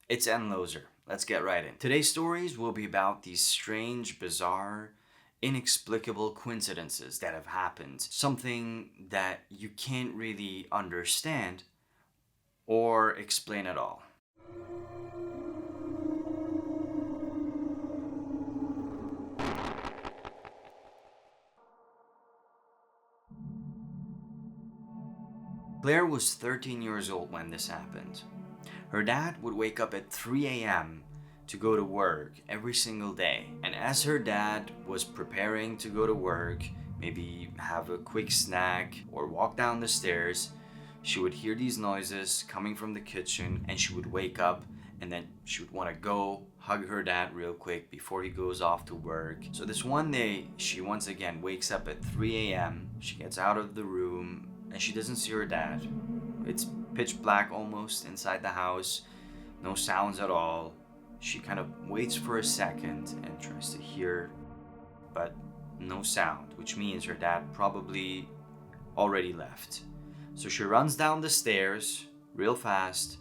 It's N. Loser. Let's get right in. Today's stories will be about these strange, bizarre, inexplicable coincidences that have happened. Something that you can't really understand or explain at all. Claire was 13 years old when this happened. Her dad would wake up at 3 a.m. to go to work every single day. And as her dad was preparing to go to work, maybe have a quick snack or walk down the stairs, she would hear these noises coming from the kitchen and she would wake up and then she would want to go hug her dad real quick before he goes off to work. So this one day, she once again wakes up at 3 a.m. She gets out of the room and she doesn't see her dad. It's pitch black almost inside the house, no sounds at all. She kind of waits for a second and tries to hear, but no sound, which means her dad probably already left. So she runs down the stairs real fast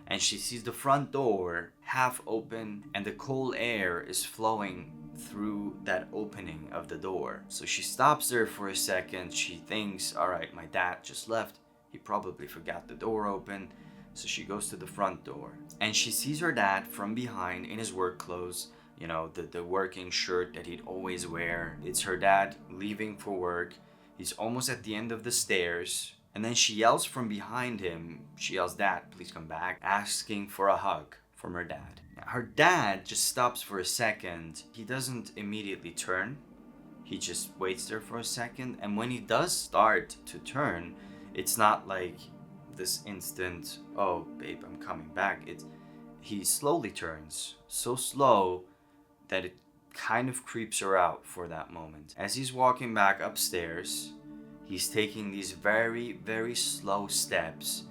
and she sees the front door half open and the cold air is flowing through that opening of the door. So she stops there for a second. She thinks, all right, my dad just left. He probably forgot the door open. So she goes to the front door and she sees her dad from behind in his work clothes, you know, the working shirt that he'd always wear. It's her dad leaving for work. He's almost at the end of the stairs. And then she yells from behind him. She yells, "Dad, please come back," asking for a hug from her dad. Her dad just stops for a second. He doesn't immediately turn. He just waits there for a second. And when he does start to turn, it's not like this instant, "Oh, babe, I'm coming back." He slowly turns, so slow that it kind of creeps her out for that moment. As he's walking back upstairs, he's taking these very, very slow steps,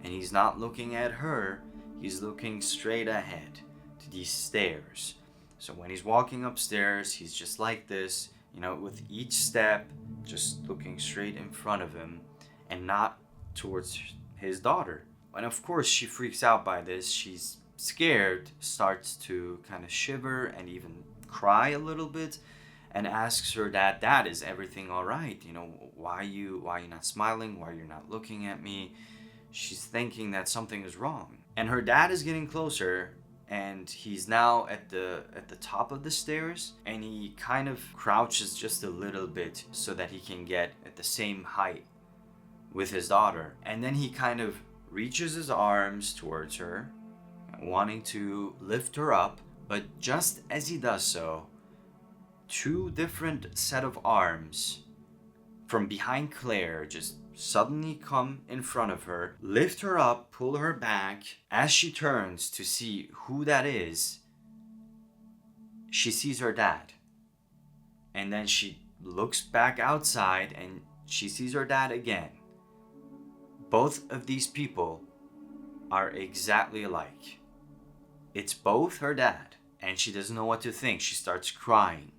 and he's not looking at her, he's looking straight ahead to these stairs. So when he's walking upstairs, he's just like this, you know, with each step, just looking straight in front of him and not towards his daughter. And of course, she freaks out by this. She's scared, starts to kind of shiver and even cry a little bit, and asks her dad, "Dad, is everything all right? You know, why are you not smiling? Why are you not looking at me?" She's thinking that something is wrong. And her dad is getting closer, and he's now at the top of the stairs, and he kind of crouches just a little bit so that he can get at the same height with his daughter. And then he kind of reaches his arms towards her, wanting to lift her up, but just as he does so, two different set of arms from behind Claire just suddenly come in front of her, lift her up, pull her back. As she turns to see who that is, she sees her dad. And then she looks back outside and she sees her dad again. Both of these people are exactly alike. It's both her dad, and she doesn't know what to think. She starts crying.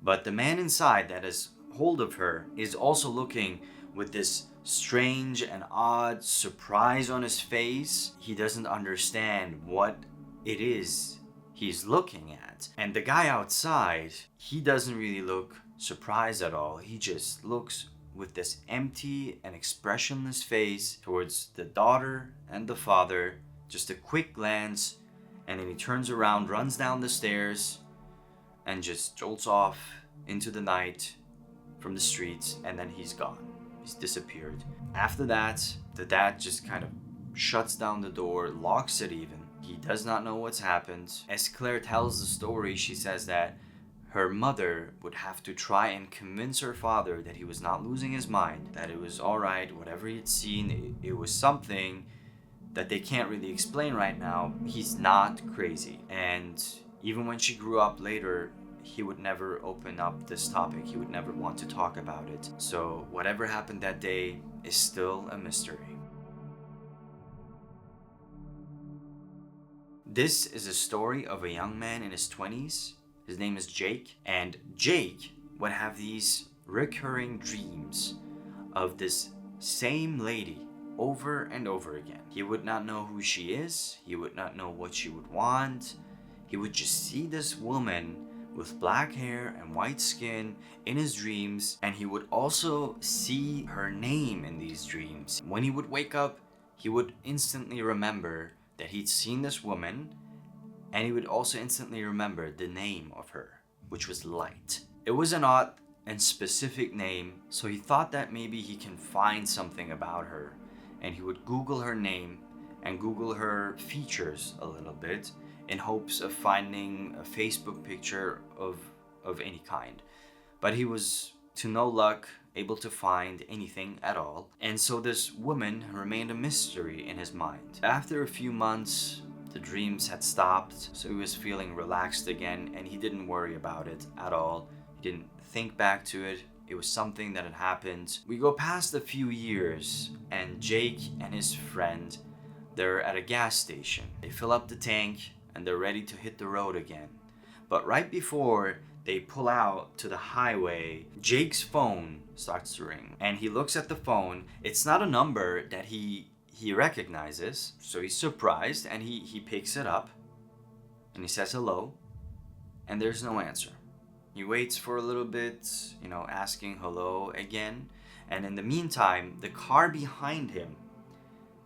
But the man inside that has hold of her is also looking with this strange and odd surprise on his face. He doesn't understand what it is he's looking at. And the guy outside, he doesn't really look surprised at all. He just looks with this empty and expressionless face towards the daughter and the father. Just a quick glance, and then he turns around, runs down the stairs, and just jolts off into the night from the streets, and then he's gone. He's disappeared. After that, the dad just kind of shuts down the door, locks it even. He does not know what's happened. As Claire tells the story, she says that her mother would have to try and convince her father that he was not losing his mind, that it was alright, whatever he had seen, it was something that they can't really explain right now. He's not crazy. And even when she grew up later, he would never open up this topic. He would never want to talk about it. So whatever happened that day is still a mystery. This is a story of a young man in his 20s. His name is Jake. And Jake would have these recurring dreams of this same lady over and over again. He would not know who she is. He would not know what she would want. He would just see this woman with black hair and white skin in his dreams, and he would also see her name in these dreams. When he would wake up, he would instantly remember that he'd seen this woman, and he would also instantly remember the name of her, which was Light. It was an odd and specific name, so he thought that maybe he can find something about her, and he would Google her name and Google her features a little bit in hopes of finding a Facebook picture of any kind. But he was, to no luck, able to find anything at all, and so this woman remained a mystery in his mind. After a few months, the dreams had stopped, so he was feeling relaxed again, and he didn't worry about it at all. He didn't think back to it. It was something that had happened. We go past a few years, and Jake and his friend, they're at a gas station. They fill up the tank, and they're ready to hit the road again. But right before they pull out to the highway, Jake's phone starts to ring, and he looks at the phone. It's not a number that he recognizes, so he's surprised, and he picks it up, and he says hello, and there's no answer. He waits for a little bit, asking hello again, and in the meantime, the car behind him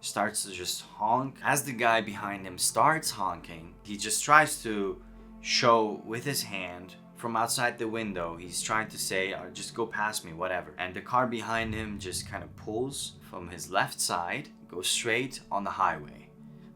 starts to just honk. As the guy behind him starts honking, he just tries to show with his hand from outside the window. He's trying to say, just go past me, whatever. And the car behind him just kind of pulls from his left side, goes straight on the highway.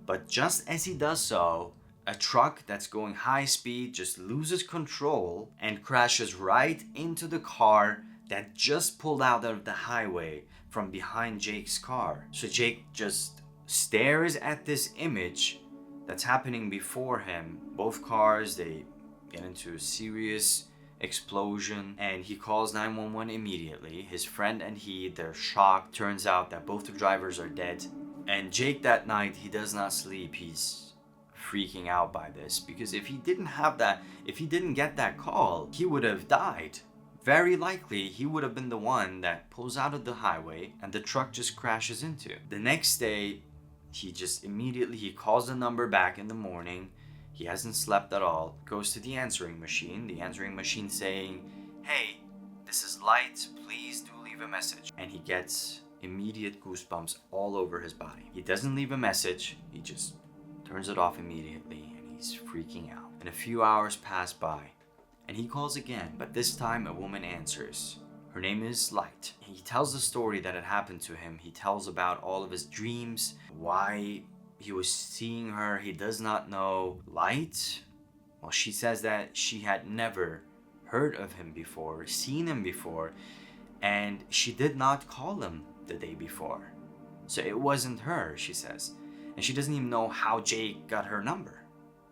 But just as he does so, a truck that's going high speed just loses control and crashes right into the car that just pulled out of the highway from behind Jake's car. So Jake just stares at this image that's happening before him. Both cars, they get into a serious explosion, and he calls 911 immediately. His friend and they're shocked. Turns out that both the drivers are dead. And Jake that night, he does not sleep. He's freaking out by this, because if he didn't get that call, he would have died. Very likely, he would have been the one that pulls out of the highway and the truck just crashes into. The next day, he calls the number back in the morning. He hasn't slept at all. Goes to the answering machine saying, "Hey, this is Light. Please do leave a message." And he gets immediate goosebumps all over his body. He doesn't leave a message. He just turns it off immediately, and he's freaking out. And a few hours pass by, and he calls again, but this time a woman answers. Her name is Light. He tells the story that had happened to him. He tells about all of his dreams, why he was seeing her. He does not know. Light? Well, she says that she had never heard of him before, seen him before, and she did not call him the day before. So it wasn't her, she says. And she doesn't even know how Jake got her number.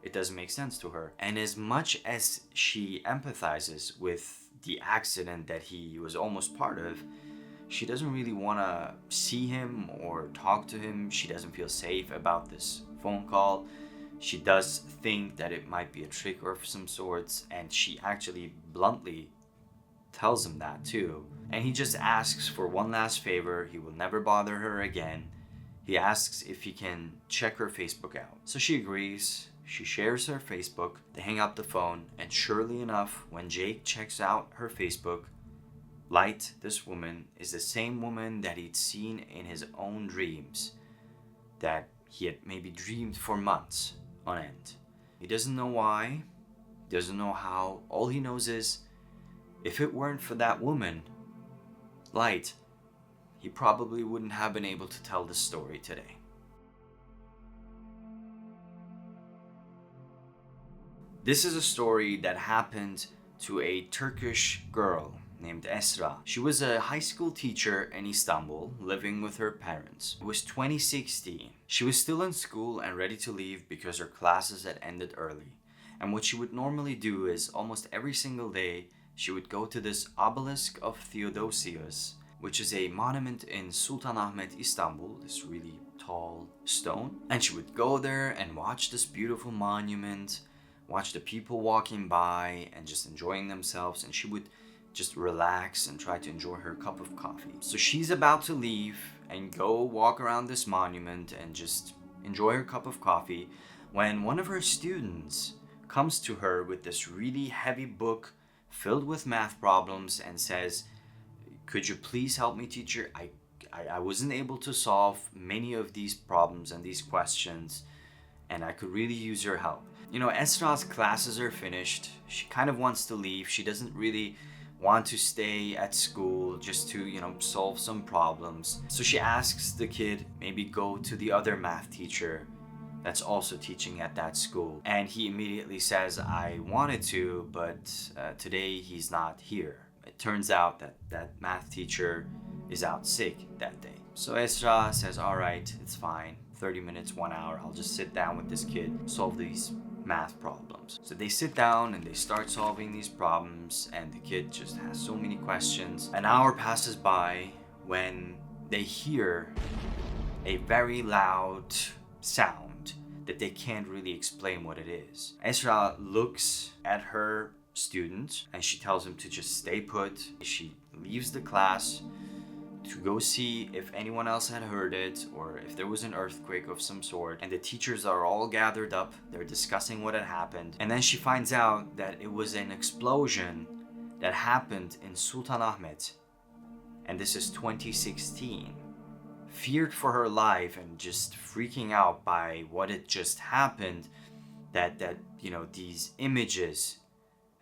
It doesn't make sense to her. And as much as she empathizes with the accident that he was almost part of, she doesn't really want to see him or talk to him. She doesn't feel safe about this phone call. She does think that it might be a trick of some sorts, and she actually bluntly tells him that too. And he just asks for one last favor. He will never bother her again. He asks if he can check her Facebook out. So she agrees. She shares her Facebook. They hang up the phone, and surely enough, when Jake checks out her Facebook, Light, this woman, is the same woman that he'd seen in his own dreams, that he had maybe dreamed for months on end. He doesn't know why, doesn't know how. All he knows is, if it weren't for that woman, Light, he probably wouldn't have been able to tell this story today. This is a story that happened to a Turkish girl named Esra. She was a high school teacher in Istanbul, living with her parents. It was 2016. She was still in school and ready to leave because her classes had ended early. And what she would normally do is, almost every single day, she would go to this obelisk of Theodosius, which is a monument in Sultanahmet, Istanbul, this really tall stone. And she would go there and watch this beautiful monument, watch the people walking by and just enjoying themselves, and she would just relax and try to enjoy her cup of coffee. So she's about to leave, and go walk around this monument and just enjoy her cup of coffee when one of her students comes to her with this really heavy book filled with math problems and says, "Could you please help me, teacher? I wasn't able to solve many of these problems and these questions, and I could really use your help." You know, Esra's classes are finished. She kind of wants to leave. She doesn't really want to stay at school just to, solve some problems. So she asks the kid maybe go to the other math teacher that's also teaching at that school. And he immediately says, "I wanted to, but today he's not here." It turns out that that math teacher is out sick that day. So Esra says, "All right, it's fine. 30 minutes, 1 hour, I'll just sit down with this kid, solve these math problems." So they sit down and they start solving these problems, and the kid just has so many questions. An hour passes by when they hear a very loud sound that they can't really explain what it is. Esra looks at her student and she tells him to just stay put. She leaves the class to go see if anyone else had heard it or if there was an earthquake of some sort. And the teachers are all gathered up. They're discussing what had happened. And then she finds out that it was an explosion that happened in Sultanahmet. And this is 2016. Feared for her life and just freaking out by what had just happened, that these images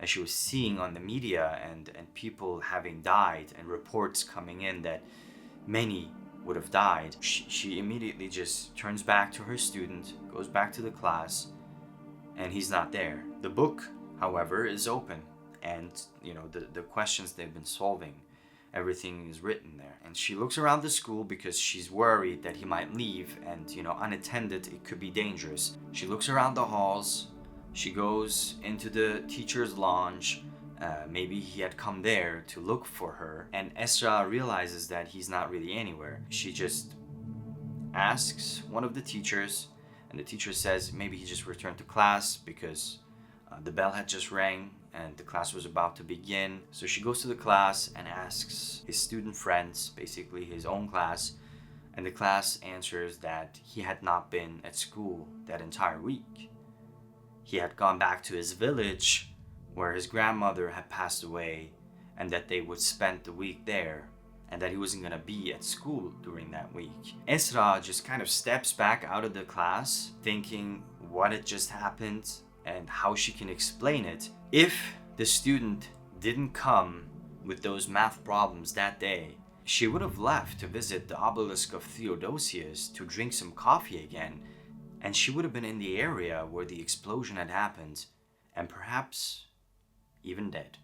as she was seeing on the media and people having died and reports coming in that many would have died, she immediately just turns back to her student, goes back to the class, and he's not there. The book, however, is open, and the questions they've been solving, everything is written there. And she looks around the school because she's worried that he might leave and unattended it could be dangerous. She looks around the halls. She goes into the teacher's lounge. Maybe he had come there to look for her. And Esra realizes that he's not really anywhere. She just asks one of the teachers, and the teacher says maybe he just returned to class because the bell had just rang and the class was about to begin. So she goes to the class and asks his student friends, basically his own class, and the class answers that he had not been at school that entire week. He had gone back to his village where his grandmother had passed away, and that they would spend the week there, and that he wasn't going to be at school during that week. Esra just kind of steps back out of the class thinking what had just happened and how she can explain it. If the student didn't come with those math problems that day, she would have left to visit the obelisk of Theodosius to drink some coffee again, and she would have been in the area where the explosion had happened, and perhaps even dead.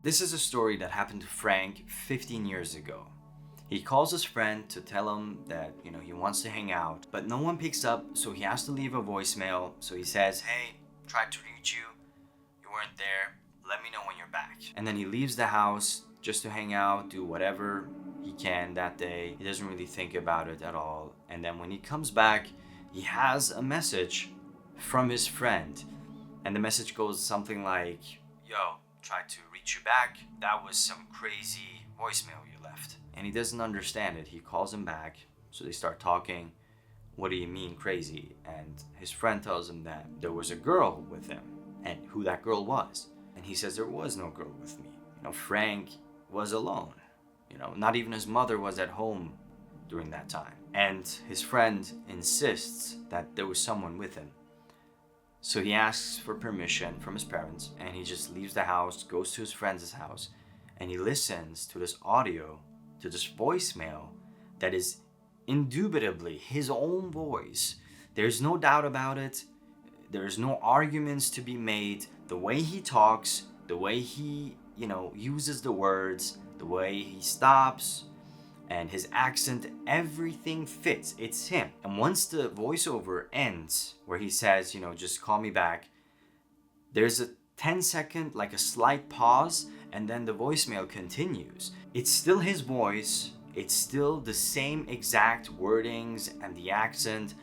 This is a story that happened to Frank 15 years ago. He calls his friend to tell him that, he wants to hang out, but no one picks up, so he has to leave a voicemail. So he says, "Hey, tried to reach you. You weren't there. Let me know when you're back." And then he leaves the house just to hang out, do whatever he can that day. He doesn't really think about it at all. And then when he comes back, he has a message from his friend. And the message goes something like, "Yo, tried to reach you back. That was some crazy voicemail you left." And he doesn't understand it. He calls him back. So they start talking. "What do you mean crazy?" And his friend tells him that there was a girl with him and who that girl was. And he says, "There was no girl with me. Frank was alone. Not even his mother was at home during that time." And his friend insists that there was someone with him. So he asks for permission from his parents, and he just leaves the house, goes to his friend's house, and he listens to this audio, to this voicemail that is indubitably his own voice. There's no doubt about it. There's no arguments to be made. The way he talks, the way he, uses the words, the way he stops, and his accent, everything fits. It's him. And once the voiceover ends, where he says, "Just call me back," there's a 10-second, like a slight pause, and then the voicemail continues. It's still his voice. It's still the same exact wordings and the accent,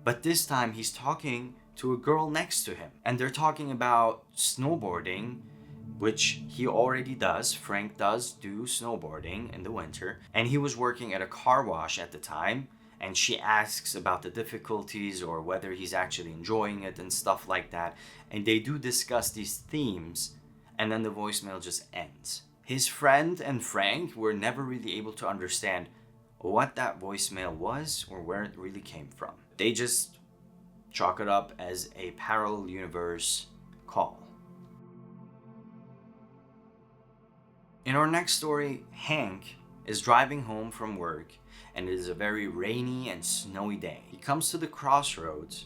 but this time he's talking to a girl next to him. And they're talking about snowboarding, which he already does. Frank does do snowboarding in the winter, and he was working at a car wash at the time, and she asks about the difficulties or whether he's actually enjoying it and stuff like that, and they do discuss these themes, and then the voicemail just ends. His friend and Frank were never really able to understand what that voicemail was or where it really came from. They just chalk it up as a parallel universe call. In our next story, Hank is driving home from work, and it is a very rainy and snowy day. He comes to the crossroads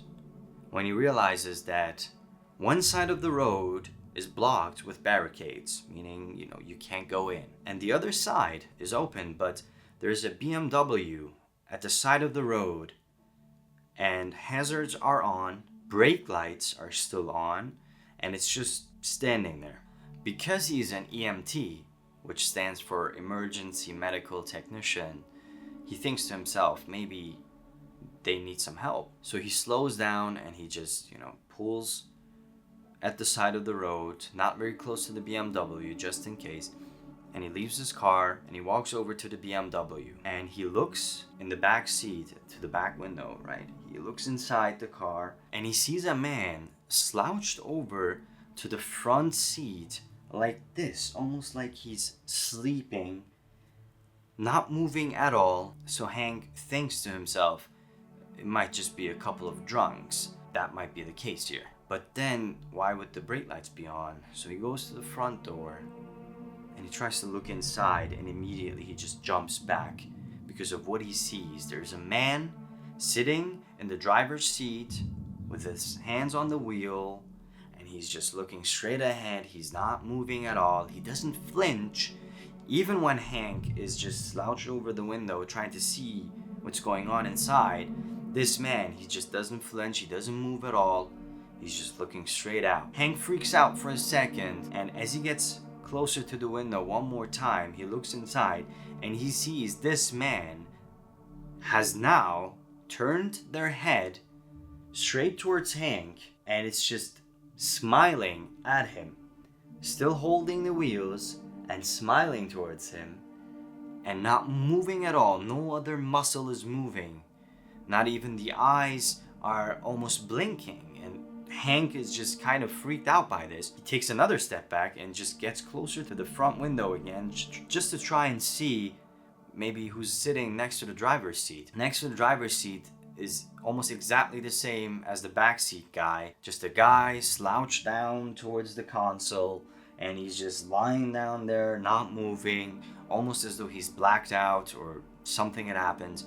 when he realizes that one side of the road is blocked with barricades, meaning, you can't go in. And the other side is open, but there's a BMW at the side of the road, and hazards are on, brake lights are still on, and it's just standing there. Because he's an EMT, which stands for Emergency Medical Technician, he thinks to himself, maybe they need some help. So he slows down and he just, pulls at the side of the road, not very close to the BMW, just in case. And he leaves his car and he walks over to the BMW and he looks in the back seat to the back window, right? He looks inside the car and he sees a man slouched over to the front seat like this, almost like he's sleeping, not moving at all. So Hank thinks to himself, it might just be a couple of drunks. That might be the case here. But then, why would the brake lights be on? So he goes to the front door and he tries to look inside, and immediately he just jumps back because of what he sees. There's a man sitting in the driver's seat with his hands on the wheel, and he's just looking straight ahead. He's not moving at all. He doesn't flinch. Even when Hank is just slouched over the window trying to see what's going on inside, this man, he just doesn't flinch. He doesn't move at all. He's just looking straight out. Hank freaks out for a second, and as he gets closer to the window one more time, he looks inside and he sees this man has now turned their head straight towards Hank, and it's just smiling at him, still holding the wheels and smiling towards him and not moving at all. No other muscle is moving. Not even the eyes are almost blinking. And Hank is just kind of freaked out by this. He takes another step back and just gets closer to the front window again, just to try and see maybe who's sitting next to the driver's seat. Next to the driver's seat is almost exactly the same as the backseat guy. Just a guy slouched down towards the console, and he's just lying down there, not moving, almost as though he's blacked out or something had happened.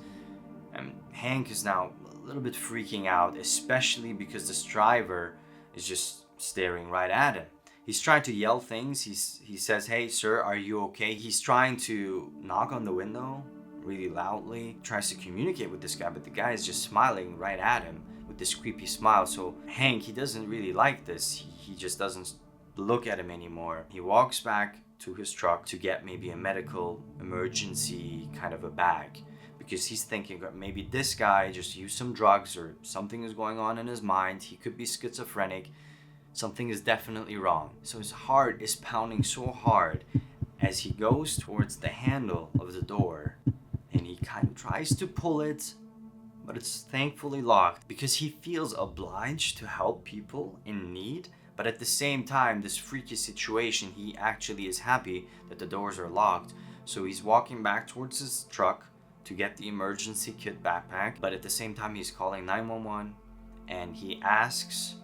And Hank is now a little bit freaking out, especially because this driver is just staring right at him. He's trying to yell things. He says, "Hey, sir, are you okay?" He's trying to knock on the window really loudly, tries to communicate with this guy, but the guy is just smiling right at him with this creepy smile. So Hank, he doesn't really like this. He just doesn't look at him anymore. He walks back to his truck to get maybe a medical emergency kind of a bag, because he's thinking maybe this guy just used some drugs or something is going on in his mind. He could be schizophrenic. Something is definitely wrong. So his heart is pounding so hard as he goes towards the handle of the door, and he kind of tries to pull it, but it's thankfully locked because he feels obliged to help people in need. But at the same time, this freaky situation, he actually is happy that the doors are locked. So he's walking back towards his truck to get the emergency kit backpack. But at the same time, he's calling 911, and he asks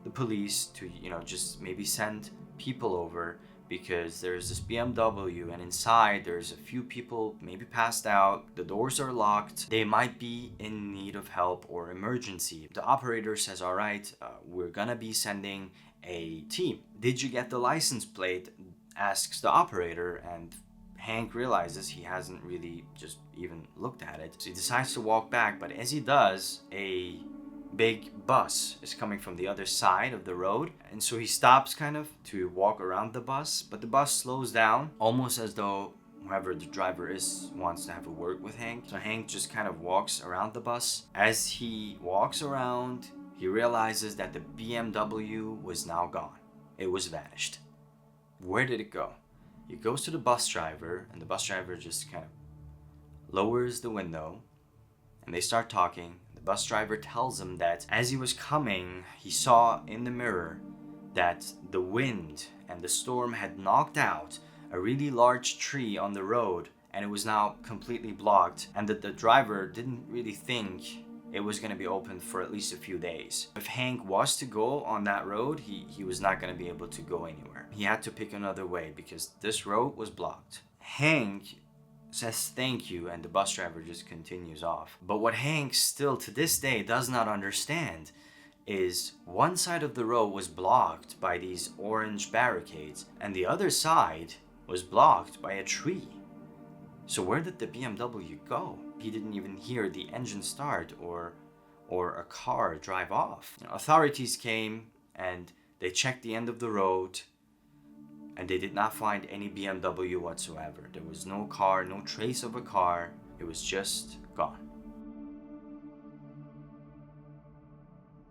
the police to, just maybe send people over, because there's this BMW and inside there's a few people maybe passed out. The doors are locked. They might be in need of help or emergency. The operator says, all right, we're gonna be sending a team. Did you get the license plate? Asks the operator, and Hank realizes he hasn't really just even looked at it. So he decides to walk back, but as he does, a big bus is coming from the other side of the road, and so he stops kind of to walk around the bus, but the bus slows down, almost as though whoever the driver is wants to have a word with Hank. So Hank just kind of walks around the bus. As he walks around, he realizes that the BMW was now gone. It was vanished. Where did it go? It goes to the bus driver, and the bus driver just kind of lowers the window, and they start talking. The bus driver tells him that as he was coming, he saw in the mirror that the wind and the storm had knocked out a really large tree on the road, and it was now completely blocked, and that the driver didn't really think it was going to be open for at least a few days. If Hank was to go on that road, he was not going to be able to go anywhere. He had to pick another way because this road was blocked. Hank says thank you, and the bus driver just continues off. But what Hank still to this day does not understand is one side of the road was blocked by these orange barricades, and the other side was blocked by a tree. So where did the BMW go? He didn't even hear the engine start or a car drive off. Authorities came and they checked the end of the road, and they did not find any BMW whatsoever. There was no car, no trace of a car. It was just gone.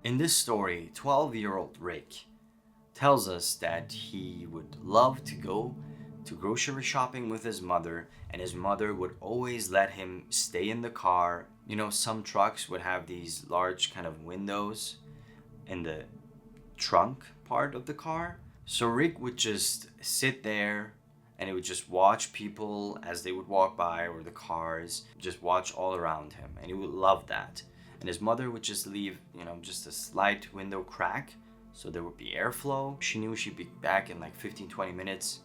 In this story, 12-year-old Rick tells us that he would love to go to grocery shopping with his mother, and his mother would always let him stay in the car. You know, some trucks would have these large kind of windows in the trunk part of the car. So Rick would just sit there and he would just watch people as they would walk by, or the cars, just watch all around him, and he would love that. And his mother would just leave, just a slight window crack so there would be airflow. She knew she'd be back in like 15-20 minutes,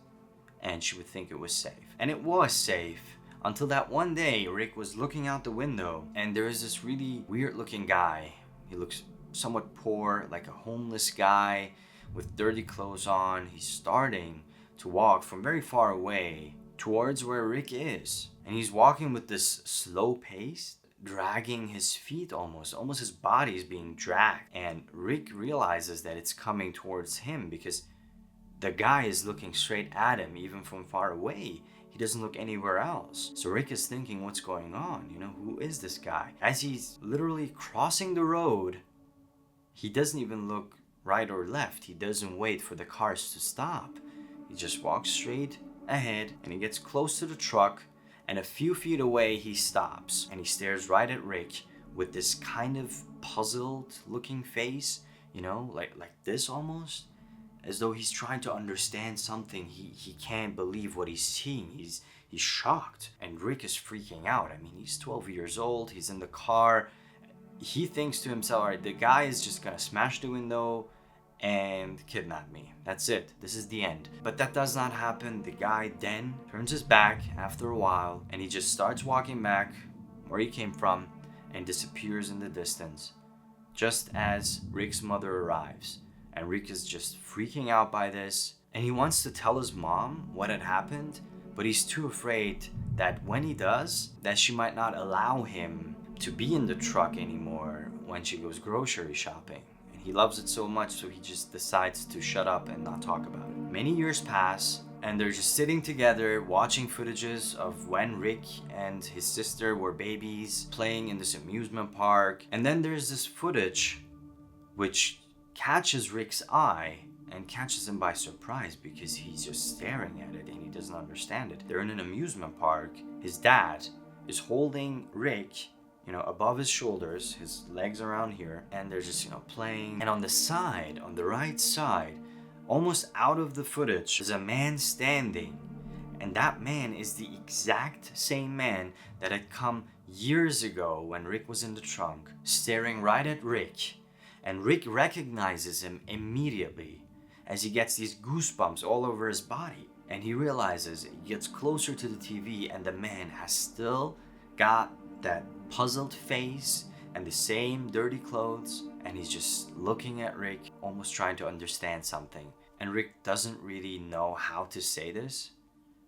and she would think it was safe. And it was safe until that one day Rick was looking out the window, and there is this really weird looking guy. He looks somewhat poor, like a homeless guy with dirty clothes on. He's starting to walk from very far away towards where Rick is. And he's walking with this slow pace, dragging his feet almost his body is being dragged. And Rick realizes that it's coming towards him because the guy is looking straight at him, even from far away. He doesn't look anywhere else. So Rick is thinking, what's going on? Who is this guy? As he's literally crossing the road, he doesn't even look right or left. He doesn't wait for the cars to stop. He just walks straight ahead, and he gets close to the truck, and a few feet away he stops, and he stares right at Rick with this kind of puzzled looking face, like this almost. As though he's trying to understand something. He can't believe what he's seeing. He's shocked. And Rick is freaking out. I mean, he's 12 years old. He's in the car. He thinks to himself, all right, the guy is just going to smash the window and kidnap me. That's it. This is the end. But that does not happen. The guy then turns his back after a while, and he just starts walking back where he came from and disappears in the distance, just as Rick's mother arrives. And Rick is just freaking out by this, and he wants to tell his mom what had happened, but he's too afraid that when he does, that she might not allow him to be in the truck anymore when she goes grocery shopping. And he loves it so much, so he just decides to shut up and not talk about it. Many years pass, and they're just sitting together watching footages of when Rick and his sister were babies, playing in this amusement park. And then there's this footage which catches Rick's eye and catches him by surprise because he's just staring at it and he doesn't understand it. They're in an amusement park. His dad is holding Rick, above his shoulders, his legs around here, and they're just, playing. And on the side, on the right side, almost out of the footage, is a man standing. And that man is the exact same man that had come years ago when Rick was in the trunk, staring right at Rick. And Rick recognizes him immediately as he gets these goosebumps all over his body. And he realizes, he gets closer to the TV, and the man has still got that puzzled face and the same dirty clothes. And he's just looking at Rick, almost trying to understand something. And Rick doesn't really know how to say this,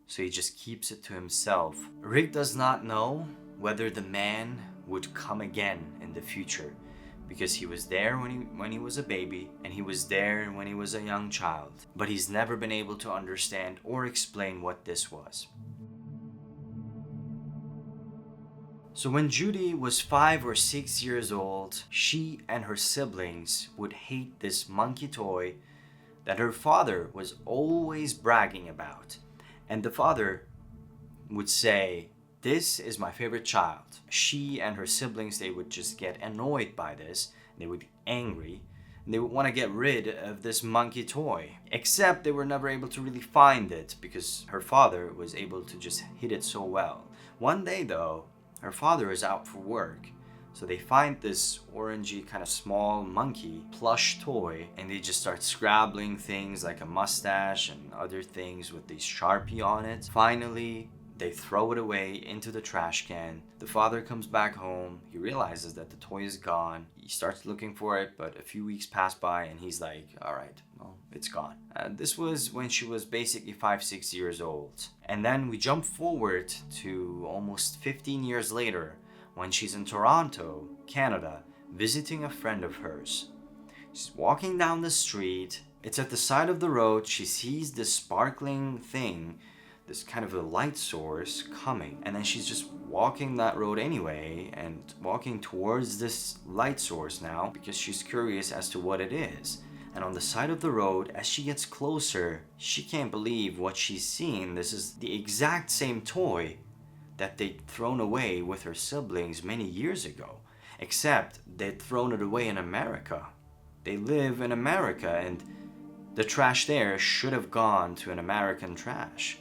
so he just keeps it to himself. Rick does not know whether the man would come again in the future, because he was there when he was a baby, and he was there when he was a young child. But he's never been able to understand or explain what this was. So when Judy was 5 or 6 years old, she and her siblings would hate this monkey toy that her father was always bragging about. And the father would say, "This is my favorite child." She and her siblings, they would just get annoyed by this. They would get angry. And they would want to get rid of this monkey toy. Except they were never able to really find it because her father was able to just hid it so well. One day though, her father is out for work. So they find this orangey kind of small monkey plush toy, and they just start scrabbling things like a mustache and other things with this Sharpie on it. Finally, they throw it away into the trash can. The father comes back home. He realizes that the toy is gone. He starts looking for it, but a few weeks pass by and he's like, all right, well, it's gone. This was when she was basically 5-6 years old. And then we jump forward to almost 15 years later, when she's in Toronto, Canada, visiting a friend of hers. She's walking down the street. It's at the side of the road. She sees this sparkling thing, this kind of a light source coming. And then she's just walking that road anyway and walking towards this light source now because she's curious as to what it is. And on the side of the road, as she gets closer, she can't believe what she's seeing. This is the exact same toy that they'd thrown away with her siblings many years ago, except they'd thrown it away in America. They live in America, and the trash there should have gone to an American trash.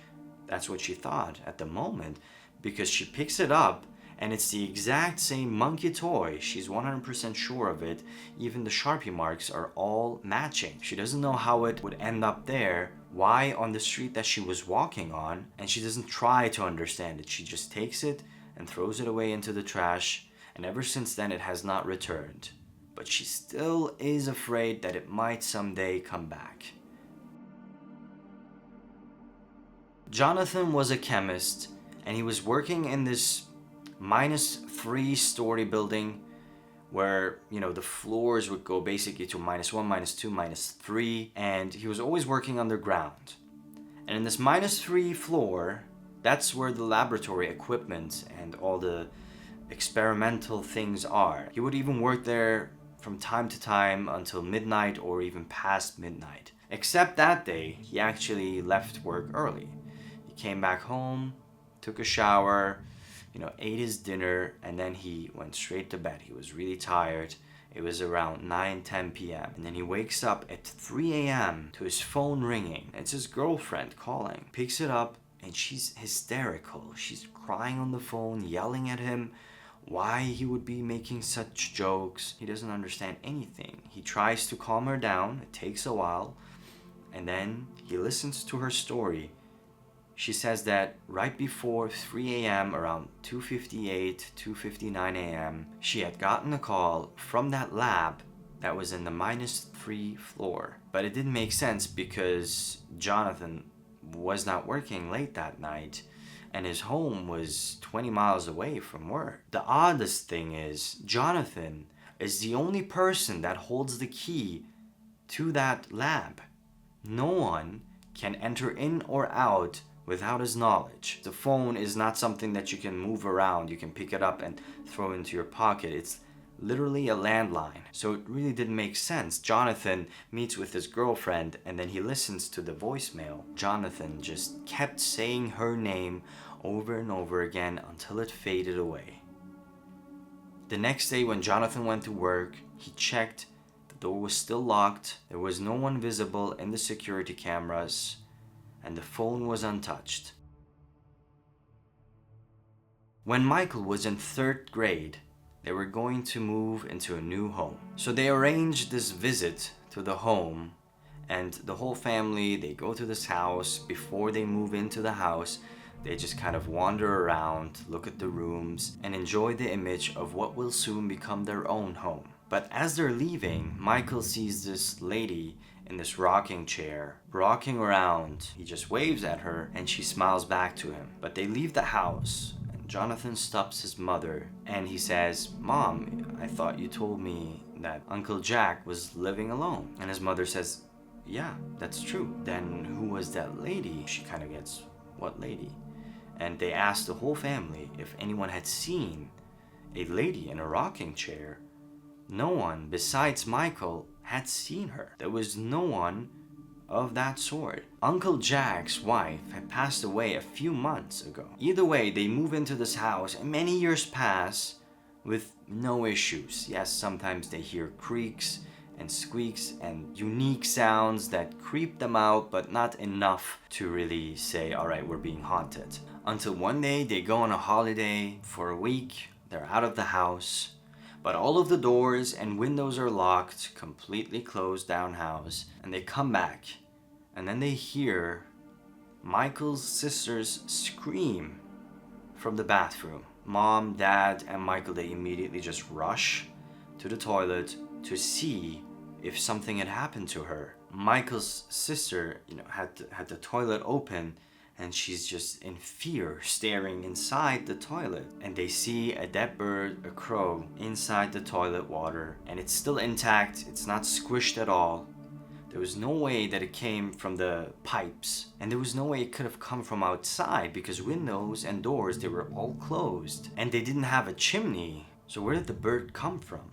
That's what she thought at the moment, because she picks it up and it's the exact same monkey toy. She's 100% sure of it. Even the Sharpie marks are all matching. She doesn't know how it would end up there, why on the street that she was walking on, and she doesn't try to understand it. She just takes it and throws it away into the trash, and ever since then it has not returned. But she still is afraid that it might someday come back. Jonathan was a chemist, and he was working in this -3-story building where, the floors would go basically to -1, -2, -3, and he was always working underground. And in this -3 floor, that's where the laboratory equipment and all the experimental things are. He would even work there from time to time until midnight or even past midnight. Except that day, he actually left work early. He came back home, took a shower, ate his dinner, and then he went straight to bed. He was really tired. It was around 9-10 p.m. And then he wakes up at 3 a.m. to his phone ringing. It's his girlfriend calling. Picks it up, and she's hysterical. She's crying on the phone, yelling at him why he would be making such jokes. He doesn't understand anything. He tries to calm her down. It takes a while. And then he listens to her story. She says that right before 3 a.m., around 2:58, 2:59 a.m., she had gotten a call from that lab that was in the -3 floor. But it didn't make sense because Jonathan was not working late that night, and his home was 20 miles away from work. The oddest thing is, Jonathan is the only person that holds the key to that lab. No one can enter in or out without his knowledge. The phone is not something that you can move around. You can pick it up and throw it into your pocket. It's literally a landline. So it really didn't make sense. Jonathan meets with his girlfriend and then he listens to the voicemail. Jonathan just kept saying her name over and over again until it faded away. The next day when Jonathan went to work, he checked. The door was still locked. There was no one visible in the security cameras, and the phone was untouched. When Michael was in 3rd grade, they were going to move into a new home. So they arranged this visit to the home, and the whole family, they go to this house. Before they move into the house, they just kind of wander around, look at the rooms, and enjoy the image of what will soon become their own home. But as they're leaving, Michael sees this lady in this rocking chair, rocking around. He just waves at her and she smiles back to him. But they leave the house and Jonathan stops his mother and he says, "Mom, I thought you told me that Uncle Jack was living alone." And his mother says, "Yeah, that's true." Then who was that lady? She kind of gets, "What lady?" And they asked the whole family if anyone had seen a lady in a rocking chair. No one besides Michael had seen her. There was no one of that sort. Uncle Jack's wife had passed away a few months ago. Either way, they move into this house and many years pass with no issues. Yes, sometimes they hear creaks and squeaks and unique sounds that creep them out, but not enough to really say, all right, we're being haunted. Until one day they go on a holiday for a week, they're out of the house, but all of the doors and windows are locked, completely closed down house, and they come back, and then they hear Michael's sisters scream from the bathroom. Mom, Dad, and Michael, they immediately just rush to the toilet to see if something had happened to her. Michael's sister, had the toilet open, and she's just in fear, staring inside the toilet. And they see a dead bird, a crow, inside the toilet water, and it's still intact. It's not squished at all. There was no way that it came from the pipes, and there was no way it could have come from outside because windows and doors, they were all closed, and they didn't have a chimney. So where did the bird come from?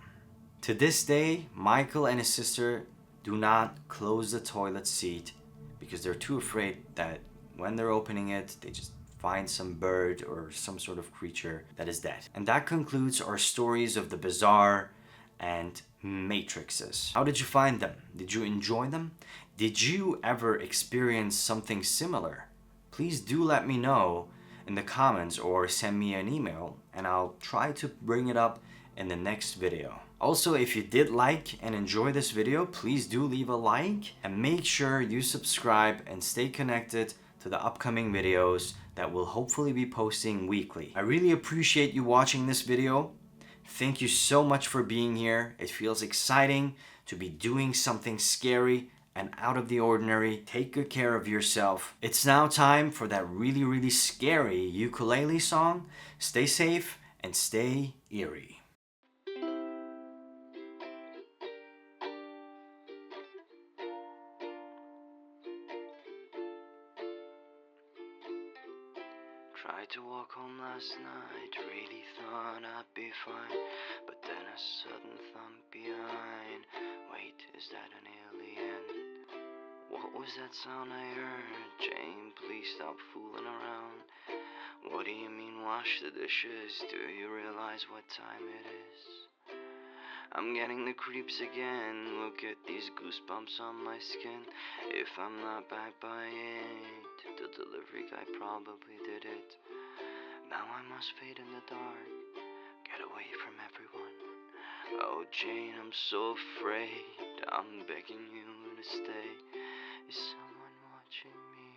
To this day, Michael and his sister do not close the toilet seat because they're too afraid that when they're opening it, they just find some bird or some sort of creature that is dead. And that concludes our stories of the bizarre and matrices. How did you find them? Did you enjoy them? Did you ever experience something similar? Please do let me know in the comments or send me an email, and I'll try to bring it up in the next video. Also, if you did like and enjoy this video, please do leave a like and make sure you subscribe and stay connected to the upcoming videos that we'll hopefully be posting weekly. I really appreciate you watching this video. Thank you so much for being here. It feels exciting to be doing something scary and out of the ordinary. Take good care of yourself. It's now time for that really, really scary ukulele song. Stay safe and stay eerie. Tried to walk home last night, really thought I'd be fine, but then a sudden thump behind. Wait, is that an alien? What was that sound I heard? Jane, please stop fooling around. What do you mean wash the dishes? Do you realize what time it is? I'm getting the creeps again. Look at these goosebumps on my skin. If I'm not back by 8, the delivery guy probably did it. Now I must fade in the dark, get away from everyone. Oh Jane, I'm so afraid. I'm begging you to stay. Is someone watching me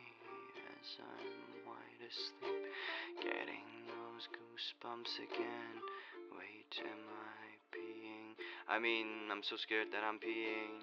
as I'm wide asleep? Getting those goosebumps again. Wait, am I peeing? I'm so scared that I'm peeing.